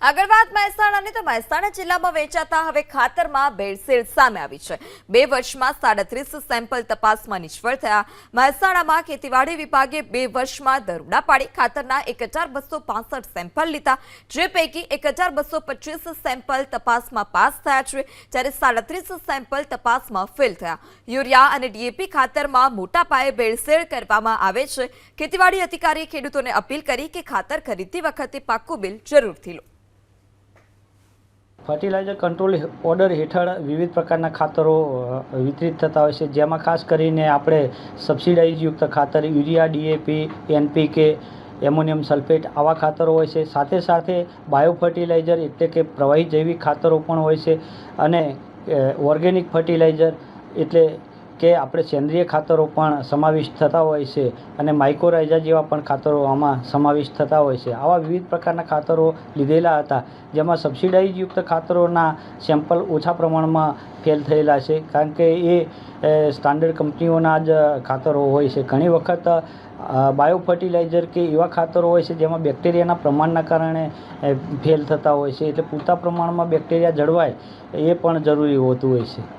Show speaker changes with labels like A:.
A: આગળ વાત મહેસાણાની તો મહેસાણા જિલ્લામાં વેચાતા હવે ખાતરમાં ભેળસેળ સામે આવી છે। 2 વર્ષમાં 37 સેમ્પલ તપાસમાં નિષ્ફળ થયા। મહેસાણામાં ખેતીવાડી વિભાગે 2 વર્ષમાં દરોડા પાડી ખાતરના 1265 સેમ્પલ લીધા, જે પૈકી 1225 સેમ્પલ તપાસમાં પાસ થયા છે, જ્યારે 37 સેમ્પલ તપાસમાં ફેલ થયા। યુરિયા અને ડીએપી ખાતરમાં મોટા પાયે ભેળસેળ કરવામાં આવે છે। ખેતીવાડી અધિકારીએ ખેડૂતોને અપીલ કરી કે ખાતર ખરીદતી વખતે પાક્કું બિલ જરૂરથી લો।
B: ફર્ટિલાઇઝર કંટ્રોલ ઓર્ડર હેઠળ વિવિધ પ્રકારના ખાતરો વિતરિત થતા હોય છે, જેમાં ખાસ કરીને આપણે સબસિડાઇઝયુક્ત ખાતર urea, DAP, NPK, ammonium sulphate આવા ખાતરો હોય છે। સાથે સાથે બાયો ફર્ટિલાઇઝર એટલે કે પ્રવાહી જૈવિક ખાતરો પણ હોય છે, અને ઓર્ગેનિક ફર્ટિલાઇઝર એટલે કે આપણે સેન્દ્રિય ખાતરો પણ સમાવિષ્ટ થતા હોય છે, અને માઇક્રોરાઇઝા જેવા પણ ખાતરો આમાં સમાવિષ્ટ થતા હોય છે। આવા વિવિધ પ્રકારના ખાતરો લીધેલા હતા, જેમાં સબસિડાઇઝયુક્ત ખાતરોના સેમ્પલ ઓછા પ્રમાણમાં ફેલ થયેલા છે, કારણ કે એ સ્ટાન્ડર્ડ કંપનીઓના જ ખાતરો હોય છે। ઘણી વખત બાયો ફર્ટિલાઇઝર કે એવા ખાતરો હોય છે જેમાં બેક્ટેરિયાના પ્રમાણના કારણે ફેલ થતા હોય છે, એટલે પૂરતા પ્રમાણમાં બેક્ટેરિયા જળવાય એ પણ જરૂરી હોતું હોય છે।